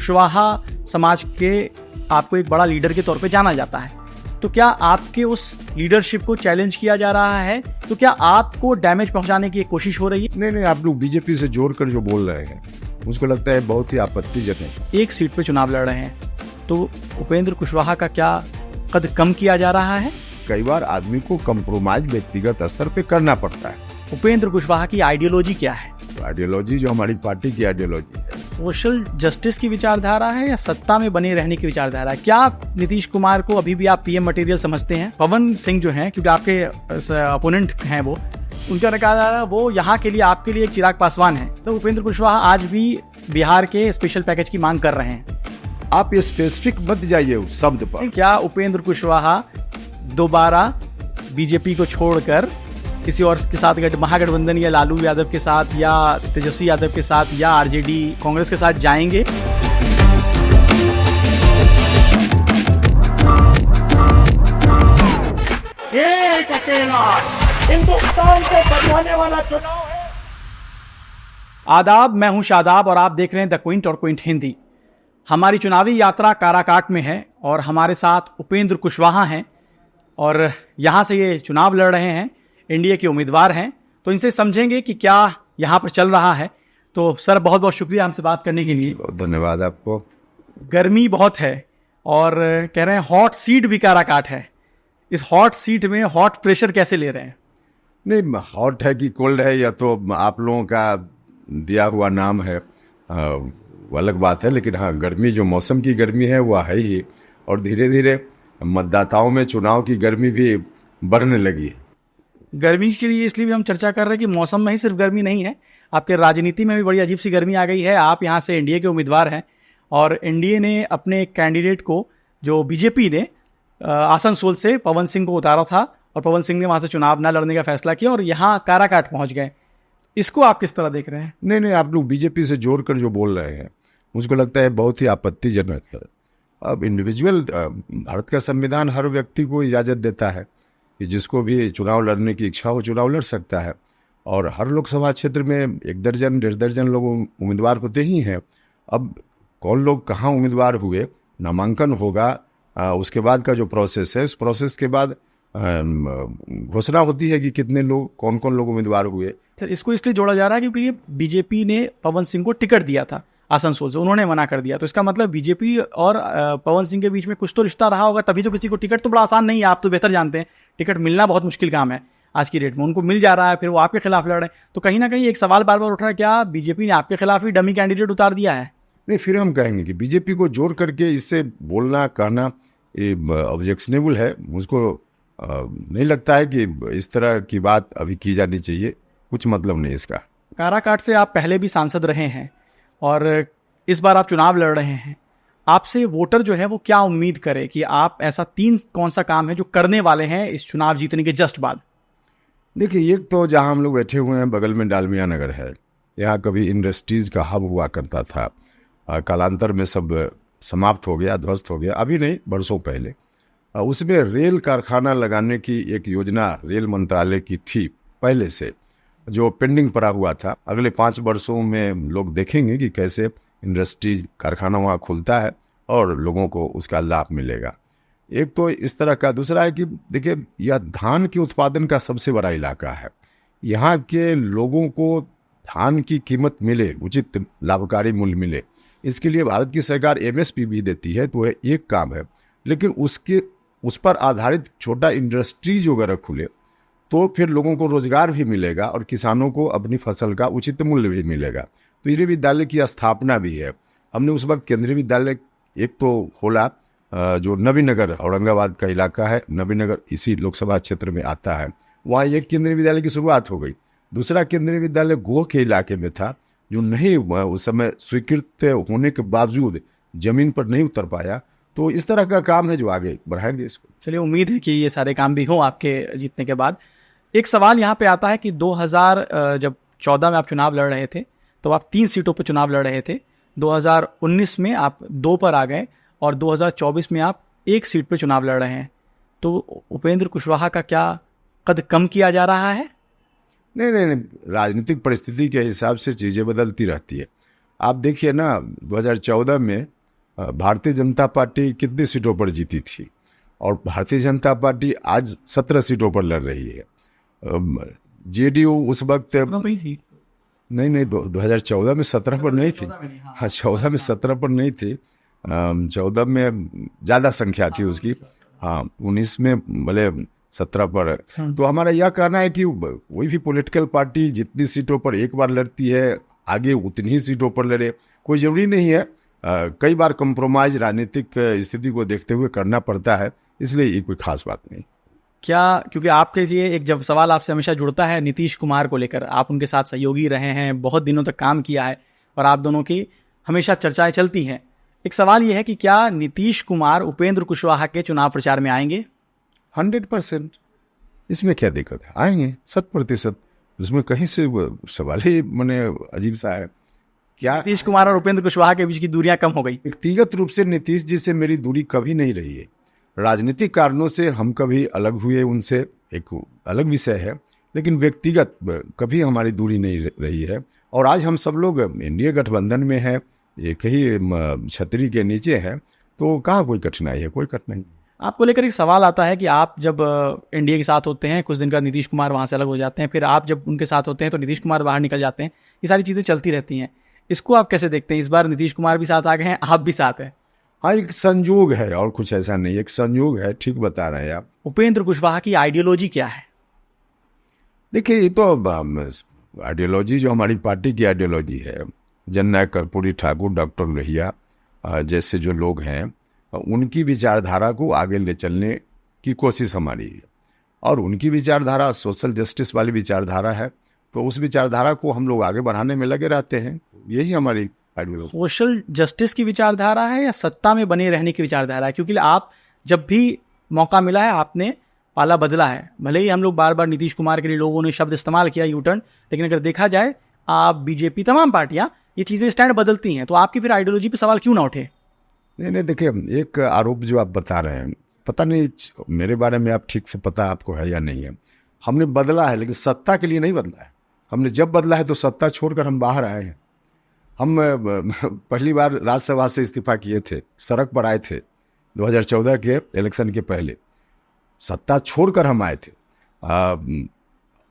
कुशवाहा समाज के आपको एक बड़ा लीडर के तौर पे जाना जाता है, तो क्या आपके उस लीडरशिप को चैलेंज किया जा रहा है? तो क्या आपको डैमेज पहुंचाने की एक कोशिश हो रही है? नहीं, आप लोग बीजेपी से जोड़कर जो बोल रहे हैं मुझको लगता है बहुत ही आपत्तिजनक। एक सीट पे चुनाव लड़ रहे हैं, तो उपेंद्र कुशवाहा का क्या कद कम किया जा रहा है? कई बार आदमी को कंप्रोमाइज व्यक्तिगत स्तर पे करना पड़ता है। उपेंद्र कुशवाहा की आइडियोलॉजी क्या है? आइडियोलॉजी जो हमारी पार्टी की आइडियोलॉजी है, सोशल जस्टिस की विचारधारा है या सत्ता में बने रहने की विचारधारा है? क्या नीतीश कुमार को अभी भी आप पीएम मटेरियल समझते हैं? पवन सिंह जो हैं, क्योंकि आपके अपोनेंट हैं वो, उनका कहा जा रहा है वो यहाँ के लिए आपके लिए एक चिराग पासवान है, तो उपेंद्र कुशवाहा आज भी बिहार के स्पेशल पैकेज की मांग कर रहे हैं। आप ये स्पेसिफिक मत जाइए उस शब्द पर। क्या उपेंद्र कुशवाहा दोबारा बीजेपी को छोड़कर किसी और के साथ महागठबंधन या लालू यादव के साथ या तेजस्वी यादव के साथ या आरजेडी कांग्रेस के साथ जाएंगे? हिंदुस्तान को बदलने वाला चुनाव है। आदाब, मैं हूं शादाब और आप देख रहे हैं द क्विंट और क्विंट हिंदी। हमारी चुनावी यात्रा काराकाट में है और हमारे साथ उपेंद्र कुशवाहा हैं और यहाँ से ये चुनाव लड़ रहे हैं, एनडीए के उम्मीदवार हैं, तो इनसे समझेंगे कि क्या यहाँ पर चल रहा है। तो सर, बहुत बहुत शुक्रिया हमसे बात करने के लिए। बहुत धन्यवाद आपको। गर्मी बहुत है और कह रहे हैं हॉट सीट भी काराकाट है। इस हॉट सीट में हॉट प्रेशर कैसे ले रहे हैं? नहीं, हॉट है कि कोल्ड है या तो आप लोगों का दिया हुआ नाम है, वो अलग बात है, लेकिन हाँ, गर्मी जो मौसम की गर्मी है वो है ही, और धीरे धीरे मतदाताओं में चुनाव की गर्मी भी बढ़ने लगी है। गर्मी के लिए इसलिए भी हम चर्चा कर रहे हैं कि मौसम में ही सिर्फ गर्मी नहीं है, आपके राजनीति में भी बड़ी अजीब सी गर्मी आ गई है। आप यहाँ से एनडीए के उम्मीदवार हैं और एनडीए ने अपने कैंडिडेट को, जो बीजेपी ने आसनसोल से पवन सिंह को उतारा था और पवन सिंह ने वहाँ से चुनाव न लड़ने का फैसला किया और यहाँ काराकाट पहुँच गए। इसको आप किस तरह देख रहे हैं? नहीं, आप लोग बीजेपी से जोड़कर जो बोल रहे हैं मुझको लगता है बहुत ही आपत्तिजनक है। अब इंडिविजुअल, भारत का संविधान हर व्यक्ति को इजाज़त देता है कि जिसको भी चुनाव लड़ने की इच्छा हो चुनाव लड़ सकता है, और हर लोकसभा क्षेत्र में 1 दर्जन 1.5 दर्जन लोग उम्मीदवार होते ही हैं। अब कौन लोग कहाँ उम्मीदवार हुए, नामांकन होगा, उसके बाद का जो प्रोसेस है, उस प्रोसेस के बाद घोषणा होती है कि कितने लोग, कौन कौन लोग उम्मीदवार हुए। सर, इसको इसलिए जोड़ा जा रहा है क्योंकि ये बीजेपी ने पवन सिंह को टिकट दिया था आसनसोल से, उन्होंने मना कर दिया, तो इसका मतलब बीजेपी और पवन सिंह के बीच में कुछ तो रिश्ता रहा होगा, तभी तो किसी को टिकट तो बड़ा आसान नहीं है, आप तो बेहतर जानते हैं, टिकट मिलना बहुत मुश्किल काम है आज की डेट में। उनको मिल जा रहा है, फिर वो आपके खिलाफ लड़ रहे हैं, तो कहीं ना कहीं एक सवाल बार बार उठ रहा है, क्या बीजेपी ने आपके खिलाफ ही डमी कैंडिडेट उतार दिया है? नहीं, फिर हम कहेंगे कि बीजेपी को जोड़ करके इससे बोलना कहना ये ऑब्जेक्शनेबल है। मुझको नहीं लगता है कि इस तरह की बात अभी की जानी चाहिए, कुछ मतलब नहीं इसका। काराकाट से आप पहले भी सांसद रहे हैं और इस बार आप चुनाव लड़ रहे हैं, आपसे वोटर जो है वो क्या उम्मीद करे कि आप ऐसा कौन सा काम है जो करने वाले हैं इस चुनाव जीतने के जस्ट बाद? देखिए, एक तो जहाँ हम लोग बैठे हुए हैं बगल में डालमिया नगर है, यहाँ कभी इंडस्ट्रीज का हब हुआ करता था, कालांतर में सब समाप्त हो गया, ध्वस्त हो गया, अभी नहीं बरसों पहले। उसमें रेल कारखाना लगाने की एक योजना रेल मंत्रालय की थी पहले से, जो पेंडिंग पड़ा हुआ था। अगले 5 वर्षों में लोग देखेंगे कि कैसे इंडस्ट्रीज कारखाना वहाँ खुलता है और लोगों को उसका लाभ मिलेगा। एक तो इस तरह का। दूसरा है कि देखिए, यह धान के उत्पादन का सबसे बड़ा इलाका है, यहाँ के लोगों को धान की कीमत मिले, उचित लाभकारी मूल्य मिले, इसके लिए भारत की सरकार एमएसपी भी देती है, तो वह एक काम है। लेकिन उस पर आधारित छोटा इंडस्ट्रीज वगैरह खुले तो फिर लोगों को रोजगार भी मिलेगा और किसानों को अपनी फसल का उचित मूल्य भी मिलेगा। तो केंद्रीय विद्यालय की स्थापना भी है। हमने उस वक्त केंद्रीय विद्यालय एक तो खोला, जो नबीनगर औरंगाबाद का इलाका है, नबीनगर इसी लोकसभा क्षेत्र में आता है, वहाँ एक केंद्रीय विद्यालय की शुरुआत हो गई। दूसरा केंद्रीय विद्यालय गोह के इलाके में था, जो नहीं उस समय स्वीकृत होने के बावजूद जमीन पर नहीं उतर पाया। तो इस तरह का काम है जो आगे बढ़ाएंगे इसको। चलिए, उम्मीद है कि ये सारे काम भी हों आपके जीतने के बाद। एक सवाल यहाँ पे आता है कि 2014 में आप चुनाव लड़ रहे थे तो आप 3 सीटों पर चुनाव लड़ रहे थे, 2019 में आप 2 पर आ गए और 2024 में आप 1 सीट पर चुनाव लड़ रहे हैं, तो उपेंद्र कुशवाहा का क्या कद कम किया जा रहा है? नहीं, राजनीतिक परिस्थिति के हिसाब से चीज़ें बदलती रहती है। आप देखिए ना 2014 में भारतीय जनता पार्टी कितनी सीटों पर जीती थी, और भारतीय जनता पार्टी आज 17 सीटों पर लड़ रही है। जेडीयू उस वक्त नहीं 2014 में 17 पर नहीं थी। हाँ, 14 में 17 पर नहीं थी, 14 में ज़्यादा संख्या थी उसकी। हाँ, 19 में भले 17 पर। तो हमारा यह कहना है कि कोई भी पॉलिटिकल पार्टी जितनी सीटों पर एक बार लड़ती है, आगे उतनी ही सीटों पर लड़े। कोई ज़रूरी नहीं है, कई बार कंप्रोमाइज राजनीतिक स्थिति को देखते हुए करना पड़ता है, इसलिए ये कोई खास बात नहीं। क्या, क्योंकि आपके लिए एक जब सवाल आपसे हमेशा जुड़ता है नीतीश कुमार को लेकर, आप उनके साथ सहयोगी रहे हैं, बहुत दिनों तक काम किया है और आप दोनों की हमेशा चर्चाएं चलती हैं। एक सवाल ये है कि क्या नीतीश कुमार उपेंद्र कुशवाहा के चुनाव प्रचार में आएंगे? 100%। इसमें क्या दिक्कत है? आएंगे 100%। उसमें कहीं से सवाल ही मैंने अजीब सा है। क्या नीतीश कुमार और उपेंद्र कुशवाहा के बीच की दूरियां कम हो गई? व्यक्तिगत रूप से नीतीश जी से मेरी दूरी कभी नहीं रही है। राजनीतिक कारणों से हम कभी अलग हुए, उनसे एक अलग विषय है, लेकिन व्यक्तिगत कभी हमारी दूरी नहीं रही है। और आज हम सब लोग एनडीए गठबंधन में हैं, एक ही छतरी के नीचे हैं, तो कहाँ कोई कठिनाई है? कोई कठिनाई। आपको लेकर एक सवाल आता है कि आप जब एनडीए के साथ होते हैं, कुछ दिन का नीतीश कुमार वहाँ से अलग हो जाते हैं, फिर आप जब उनके साथ होते हैं तो नीतीश कुमार बाहर निकल जाते हैं, ये सारी चीज़ें चलती रहती हैं। इसको आप कैसे देखते हैं? इस बार नीतीश कुमार भी साथ आ गए हैं, आप भी साथ हैं। हाँ, एक संयोग है और कुछ ऐसा नहीं, एक संयोग है। ठीक बता रहे हैं आप। उपेंद्र कुशवाहा की आइडियोलॉजी क्या है? देखिए, ये तो आइडियोलॉजी जो हमारी पार्टी की आइडियोलॉजी है, जननायक कर्पूरी ठाकुर, डॉक्टर लोहिया जैसे जो लोग हैं, उनकी विचारधारा को आगे ले चलने की कोशिश हमारी है। और उनकी विचारधारा सोशल जस्टिस वाली विचारधारा है, तो उस विचारधारा को हम लोग आगे बढ़ाने में लगे रहते हैं। यही हमारी आइडियोलॉजी। सोशल जस्टिस की विचारधारा है या सत्ता में बने रहने की विचारधारा है? क्योंकि आप जब भी मौका मिला है आपने पाला बदला है। भले ही हम लोग बार बार नीतीश कुमार के लिए लोगों ने शब्द इस्तेमाल किया यूटर्न, लेकिन अगर देखा जाए आप बीजेपी, तमाम पार्टियां ये चीज़ें स्टैंड बदलती हैं, तो आपकी फिर आइडियोलॉजी पे सवाल क्यों ना उठे? नहीं, देखिए, एक आरोप जो आप बता रहे हैं, पता नहीं मेरे बारे में आप ठीक से पता आपको है या नहीं है। हमने बदला है, लेकिन सत्ता के लिए नहीं बदला है। हमने जब बदला है तो सत्ता छोड़कर हम बाहर आए हैं। हम पहली बार राज्यसभा से इस्तीफा किए थे, सड़क पर आए थे 2014 के इलेक्शन के पहले, सत्ता छोड़कर हम आए थे।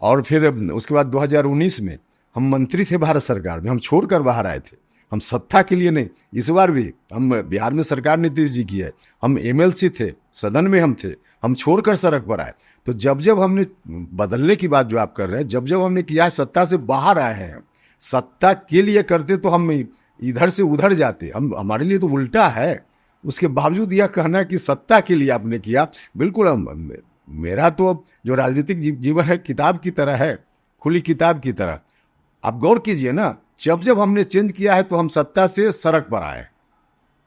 और फिर उसके बाद 2019 में हम मंत्री थे भारत सरकार में, हम छोड़कर बाहर आए थे। हम सत्ता के लिए नहीं। इस बार भी हम बिहार में सरकार नीतीश जी की है, हम एमएलसी थे, सदन में हम थे, हम छोड़कर सड़क पर आए। तो जब जब हमने बदलने की बात जो आप कर रहे हैं, जब जब हमने किया है, सत्ता से बाहर आए हैं। सत्ता के लिए करते तो हम इधर से उधर जाते, हम हमारे लिए तो उल्टा है। उसके बावजूद यह कहना कि सत्ता के लिए आपने किया, बिल्कुल मेरा तो जो राजनीतिक जीवन है किताब की तरह है, खुली किताब की तरह। आप गौर कीजिए ना, जब जब हमने चेंज किया है तो हम सत्ता से सड़क पर आए।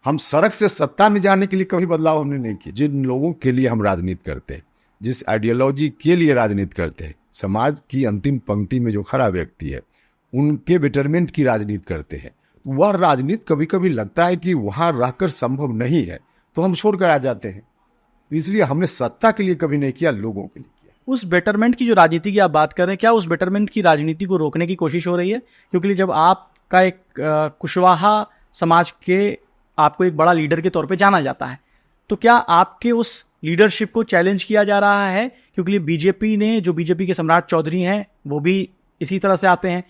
हम सड़क से सत्ता में जाने के लिए कभी बदलाव हमने नहीं किया। जिन लोगों के लिए हम राजनीति करते हैं, जिस आइडियोलॉजी के लिए राजनीति करते हैं, समाज की अंतिम पंक्ति में जो खड़ा व्यक्ति है, उनके बेटरमेंट की राजनीति करते हैं, वह राजनीति कभी कभी लगता है कि वहाँ रहकर संभव नहीं है, तो हम छोड़कर आ जाते हैं। इसलिए हमने सत्ता के लिए कभी नहीं किया, लोगों के लिए किया। उस बेटरमेंट की जो राजनीति की आप बात कर रहे हैं, क्या उस बेटरमेंट की राजनीति को रोकने की कोशिश हो रही है? क्योंकि जब आपका एक कुशवाहा समाज के आपको एक बड़ा लीडर के तौर पे जाना जाता है, तो क्या आपके उस लीडरशिप को चैलेंज किया जा रहा है? क्योंकि बीजेपी ने, जो बीजेपी के सम्राट चौधरी हैं, वो भी इसी तरह से आते हैं,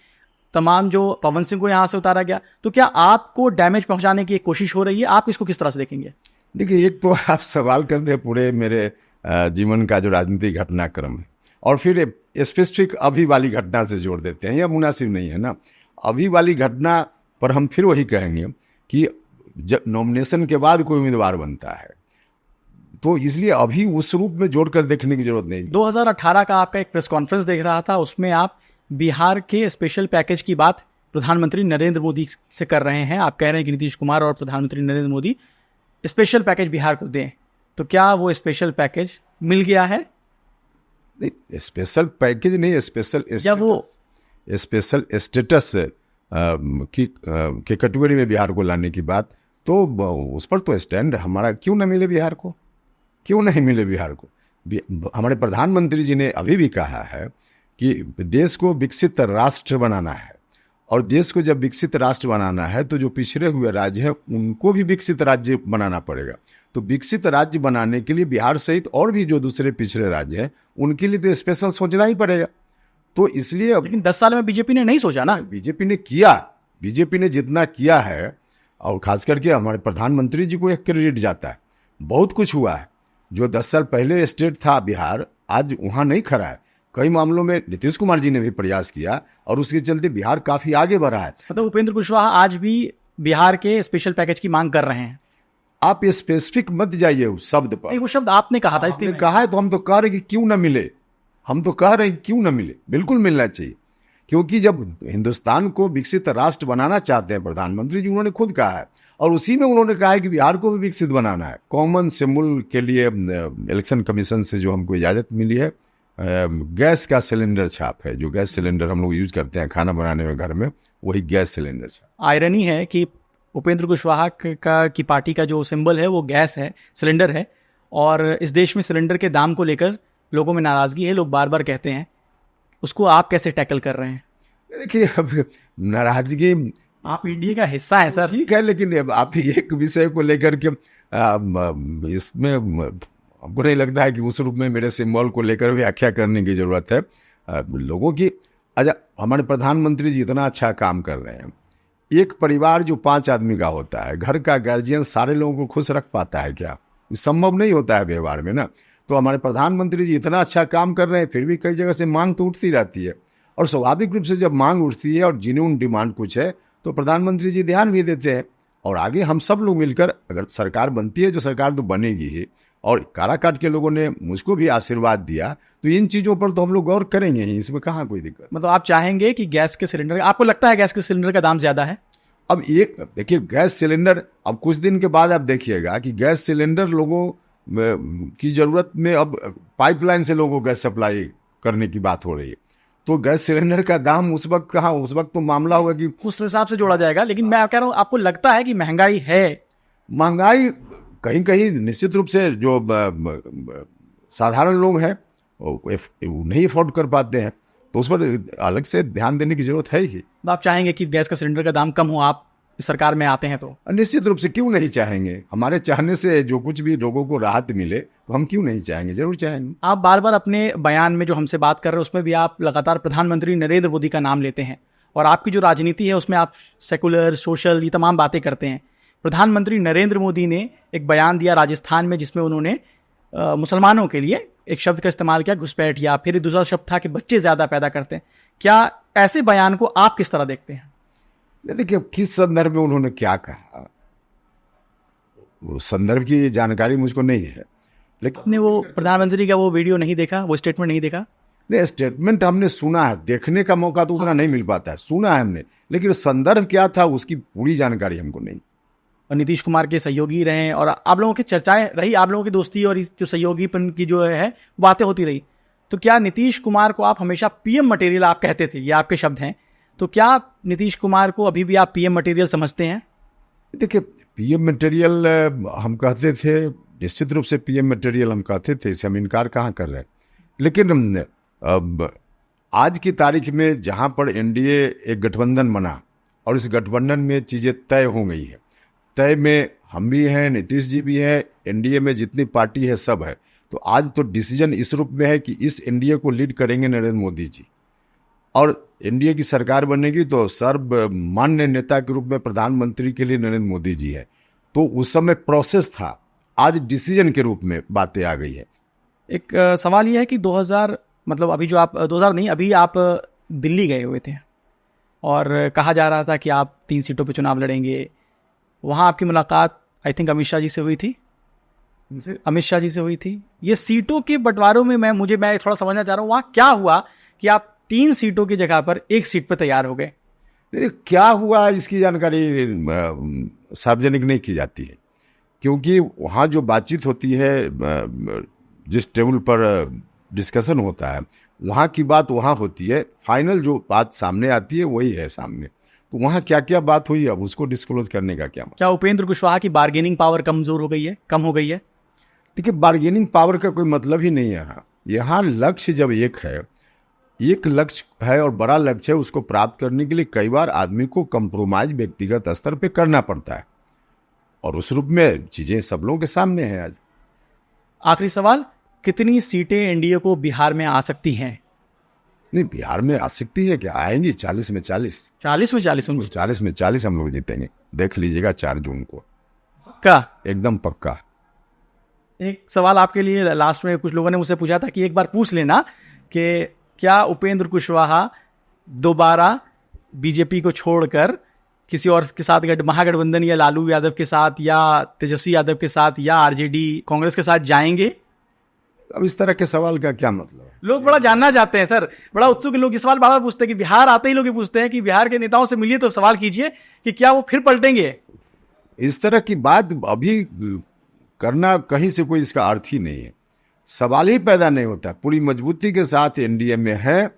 तमाम जो पवन सिंह को यहाँ से उतारा गया, तो क्या आपको डैमेज पहुंचाने की एक कोशिश हो रही है? आप इसको किस तरह से देखेंगे? देखिए, एक तो आप सवाल कर दे पूरे मेरे जीवन का जो राजनीतिक घटनाक्रम है, और फिर स्पेसिफिक अभी वाली घटना से जोड़ देते हैं, यह मुनासिब नहीं है ना। अभी वाली घटना पर हम फिर वही कहेंगे कि जब नॉमिनेशन के बाद कोई उम्मीदवार बनता है, तो इसलिए अभी उस रूप में जोड़कर देखने की जरूरत नहीं। 2018 का आपका एक प्रेस कॉन्फ्रेंस देख रहा था, उसमें आप बिहार के स्पेशल पैकेज की बात प्रधानमंत्री नरेंद्र मोदी से कर रहे हैं। आप कह रहे हैं कि नीतीश कुमार और प्रधानमंत्री नरेंद्र मोदी स्पेशल पैकेज बिहार को दें, तो क्या वो स्पेशल पैकेज मिल गया है? नहीं, स्पेशल पैकेज नहीं, स्पेशल स्टेटस की कैटेगरी में बिहार को लाने की बात, तो उस पर तो स्टैंड हमारा। क्यों ना मिले बिहार को, क्यों नहीं मिले बिहार को? हमारे प्रधानमंत्री जी ने अभी भी कहा है कि देश को विकसित राष्ट्र बनाना है, और देश को जब विकसित राष्ट्र बनाना है तो जो पिछड़े हुए राज्य हैं उनको भी विकसित राज्य बनाना पड़ेगा। तो विकसित राज्य बनाने के लिए बिहार सहित और भी जो दूसरे पिछड़े राज्य हैं उनके लिए तो स्पेशल सोचना ही पड़ेगा। तो इसलिए लेकिन 10 साल में बीजेपी ने नहीं सोचा ना। बीजेपी ने किया, बीजेपी ने जितना किया है, और खास करके हमारे प्रधानमंत्री जी को एक क्रेडिट जाता है। बहुत कुछ हुआ है। जो 10 साल पहले स्टेट था बिहार, आज वहाँ नहीं खड़ा है। कई मामलों में नीतीश कुमार जी ने भी प्रयास किया और उसके चलते बिहार काफी आगे बढ़ा है। मतलब उपेंद्र कुशवाहा आज भी बिहार के स्पेशल पैकेज की मांग कर रहे हैं। आप ये स्पेसिफिक मत जाइए उस शब्द पर। नहीं, वो शब्द आपने कहा था, इसलिए आपने कहा है तो हम तो कह रहे हैं कि क्यों ना मिले, हम तो कह रहे हैं क्यों ना मिले, बिल्कुल मिलना चाहिए। क्योंकि जब हिंदुस्तान को विकसित राष्ट्र बनाना चाहते हैं प्रधानमंत्री जी, उन्होंने खुद कहा है और उसी में उन्होंने कहा है कि बिहार को भी विकसित बनाना है। कॉमन सिंबल के लिए इलेक्शन कमीशन से जो हमको इजाज़त मिली है, गैस का सिलेंडर छाप है। जो गैस सिलेंडर हम लोग यूज करते हैं खाना बनाने में घर में, वही गैस सिलेंडर छाप। आयरनी है कि उपेंद्र कुशवाहा की पार्टी का जो सिंबल है वो गैस है, सिलेंडर है, और इस देश में सिलेंडर के दाम को लेकर लोगों में नाराज़गी है, लोग बार बार कहते हैं। उसको आप कैसे टैकल कर रहे हैं? देखिए, अब नाराजगी, आप इंडिया का हिस्सा है सर। ठीक है, लेकिन अब आप एक विषय को लेकर के इसमें हमको नहीं लगता है कि उस रूप में मेरे सिंबल को लेकर व्याख्या करने की जरूरत है। लोगों की अच्छा, हमारे प्रधानमंत्री जी इतना अच्छा काम कर रहे हैं। एक परिवार जो 5 आदमी का होता है, घर का गार्जियन सारे लोगों को खुश रख पाता है क्या? ये संभव नहीं होता है व्यवहार में ना। तो हमारे प्रधानमंत्री जी इतना अच्छा काम कर रहे हैं, फिर भी कई जगह से मांग तो उठती रहती है। और स्वाभाविक रूप से जब मांग उठती है और जेन्युइन डिमांड कुछ है तो प्रधानमंत्री जी ध्यान भी देते हैं। और आगे हम सब लोग मिलकर, अगर सरकार बनती है, जो सरकार तो बनेगी ही, और काराकाट के लोगों ने मुझको भी आशीर्वाद दिया, तो इन चीज़ों पर तो हम लोग गौर करेंगे ही, इसमें कहाँ कोई दिक्कत। मतलब आप चाहेंगे कि गैस के सिलेंडर, आपको लगता है गैस के सिलेंडर का दाम ज़्यादा है? अब एक देखिए, गैस सिलेंडर, अब कुछ दिन के बाद आप देखिएगा कि गैस सिलेंडर लोगों की ज़रूरत में अब पाइपलाइन से लोगों को गैस सप्लाई करने की बात हो रही है। तो गैस सिलेंडर का दाम उस वक्त कहाँ, उस वक्त तो मामला होगा कि उस हिसाब से जोड़ा जाएगा। लेकिन मैं कह रहा हूँ, आपको लगता है कि महंगाई है? महंगाई कहीं कहीं निश्चित रूप से जो साधारण लोग हैं वो नहीं अफोर्ड कर पाते हैं, तो उस पर अलग से ध्यान देने की जरूरत है ही। तो आप चाहेंगे कि गैस का सिलेंडर का दाम कम हो, आप इस सरकार में आते हैं तो? निश्चित रूप से, क्यों नहीं चाहेंगे? हमारे चाहने से जो कुछ भी लोगों को राहत मिले तो हम क्यों नहीं चाहेंगे, जरूर चाहेंगे। आप बार बार अपने बयान में जो हमसे बात कर रहे हैं उसमें भी आप लगातार प्रधानमंत्री नरेंद्र मोदी का नाम लेते हैं, और आपकी जो राजनीति है उसमें आप सेकुलर, सोशल, ये तमाम बातें करते हैं। प्रधानमंत्री नरेंद्र मोदी ने एक बयान दिया राजस्थान में, जिसमें उन्होंने मुसलमानों के लिए एक शब्द का इस्तेमाल किया, घुसपैठिया। फिर दूसरा शब्द था कि बच्चे ज़्यादा पैदा करते हैं। क्या ऐसे बयान को आप किस तरह देखते हैं? देखिए, किस संदर्भ में उन्होंने क्या कहा, वो संदर्भ की जानकारी मुझको नहीं है। लेकिन आपने वो प्रधानमंत्री का वो वीडियो नहीं देखा, वो स्टेटमेंट नहीं देखा? नहीं, स्टेटमेंट हमने सुना है, देखने का मौका तो उतना नहीं मिल पाता है, सुना है हमने, लेकिन संदर्भ क्या था उसकी पूरी जानकारी हमको नहीं। और नीतीश कुमार के सहयोगी रहे, और आप लोगों की चर्चाएं रही, आप लोगों की दोस्ती और जो सहयोगीपन की जो है बातें होती रही। तो क्या नीतीश कुमार को आप हमेशा पीएम मटेरियल आप कहते थे, ये आपके शब्द हैं, तो क्या नीतीश कुमार को अभी भी आप पीएम मटेरियल समझते हैं? देखिए, पीएम मटेरियल हम कहते थे, निश्चित रूप से पीएम मटेरियल हम कहते थे, इसे हम इनकार कहाँ कर रहे हैं। लेकिन अब आज की तारीख में जहाँ पर एनडीए एक गठबंधन बना और इस गठबंधन में चीज़ें तय हो गई है, तय में हम भी हैं, नीतीश जी भी हैं, एनडीए में जितनी पार्टी है सब है, तो आज तो डिसीजन इस रूप में है कि इस एनडीए को लीड करेंगे नरेंद्र मोदी जी, और एनडीए की सरकार बनेगी तो सर्वमान्य नेता के रूप में प्रधानमंत्री के लिए नरेंद्र मोदी जी है। तो उस समय प्रोसेस था, आज डिसीजन के रूप में बातें आ गई है। एक सवाल यह है कि 2000 मतलब अभी जो आप 2000 नहीं, अभी आप दिल्ली गए हुए थे और कहा जा रहा था कि आप 3 सीटों पे चुनाव लड़ेंगे। वहाँ आपकी मुलाकात आई थिंक अमित शाह जी से हुई थी, अमित शाह जी से हुई थी। ये सीटों के बंटवारों में मैं थोड़ा समझना चाह रहा हूँ, वहाँ क्या हुआ कि आप 3 सीटों की जगह पर 1 सीट पर तैयार हो गए? क्या हुआ इसकी जानकारी सार्वजनिक नहीं की जाती है, क्योंकि वहाँ जो बातचीत होती है, जिस टेबल पर डिस्कशन होता है, वहाँ की बात वहाँ होती है, फाइनल जो बात सामने आती है वही है सामने। तो वहाँ क्या क्या बात हुई, अब उसको डिस्क्लोज करने का क्या उपेंद्र कुशवाहा की बार्गेनिंग पावर कमजोर हो गई है, कम हो गई है? देखिए, बार्गेनिंग पावर का कोई मतलब ही नहीं है। यहाँ लक्ष्य जब एक है, एक लक्ष्य है और बड़ा लक्ष्य है, उसको प्राप्त करने के लिए कई बार आदमी को कंप्रोमाइज व्यक्तिगत स्तर पे करना पड़ता है, और उस रूप में चीजें सब लोगों के सामने हैं आज। आखिरी सवाल, कितनी सीटें एनडीए को बिहार में आ सकती हैं? नहीं, बिहार में आ सकती है क्या, आएंगी 40 में 40। 40 में 40 40 में 40 हम लोग जीतेंगे, देख लीजिएगा 4 जून को, का। एकदम पक्का। एक सवाल आपके लिए लास्ट में, कुछ लोगों ने मुझसे पूछा था कि एक बार पूछ लेना कि क्या उपेंद्र कुशवाहा दोबारा बीजेपी को छोड़कर किसी और के साथ महागठबंधन या लालू यादव के साथ या तेजस्वी यादव के साथ या आरजेडी कांग्रेस के साथ जाएंगे? अब इस तरह के सवाल का क्या मतलब है? लोग बड़ा जानना चाहते हैं सर, बड़ा उत्सुक लोग इस सवाल बार बार पूछते हैं कि बिहार आते ही लोग ये पूछते हैं कि बिहार के नेताओं से मिलिए तो सवाल कीजिए कि क्या वो फिर पलटेंगे। इस तरह की बात अभी करना कहीं से कोई इसका अर्थ ही नहीं है, सवाल ही पैदा नहीं होता। पूरी मजबूती के साथ एनडीए में है,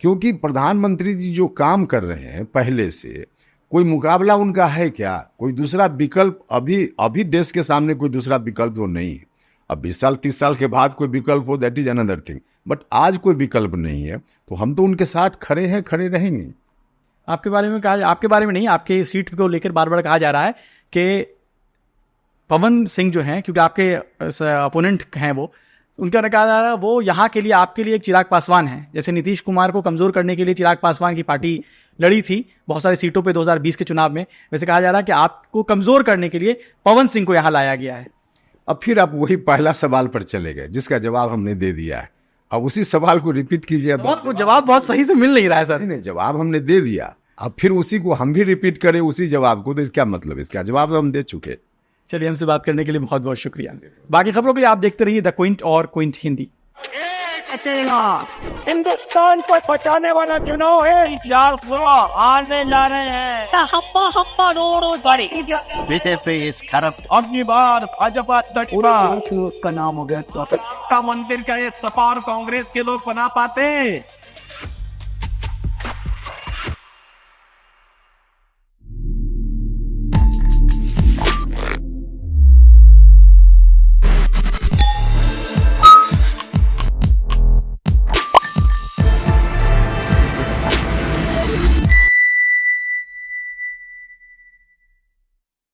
क्योंकि प्रधानमंत्री जी जो काम कर रहे हैं पहले से, कोई मुकाबला उनका है क्या? कोई दूसरा विकल्प अभी देश के सामने कोई दूसरा विकल्प तो नहीं है। अब 20 साल 30 साल के बाद कोई विकल्प हो, that is another thing, but आज कोई विकल्प नहीं है, तो हम तो उनके साथ खड़े हैं, खड़े रहेंगे। आपके बारे में कहा, आपके बारे में नहीं, आपके सीट को लेकर बार बार कहा जा रहा है कि पवन सिंह जो हैं, क्योंकि आपके अपोनेंट हैं वो, उनका कहा जा रहा है वो यहाँ के लिए, आपके लिए एक चिराग पासवान है। जैसे नीतीश कुमार को कमज़ोर करने के लिए चिराग पासवान की पार्टी लड़ी थी बहुत सारी सीटों पे 2020 के चुनाव में, वैसे कहा जा रहा है कि आपको कमज़ोर करने के लिए पवन सिंह को यहाँ लाया गया है। अब फिर आप वही पहला सवाल पर चले गए जिसका जवाब हमने दे दिया है, अब उसी सवाल को रिपीट कीजिए। जवाब बहुत सही से मिल नहीं रहा है सर। नहीं, जवाब हमने दे दिया, अब फिर उसी को हम भी रिपीट करें उसी जवाब को, तो इसका मतलब, इसका जवाब हम दे चुके। चलिए, हमसे बात करने के लिए बहुत बहुत शुक्रिया। बाकी खबरों के लिए आप देखते रहिए द क्विंट और क्विंट हिंदी। हिंदुस्तान को बचाने वाला चुनाव है, आने ला रहे हैं हप्पा रोड गाड़ी। बीजेपी इस खराब अगली बार भाजपा का नाम हो गया, मंदिर का ये सपार कांग्रेस के लोग बना पाते।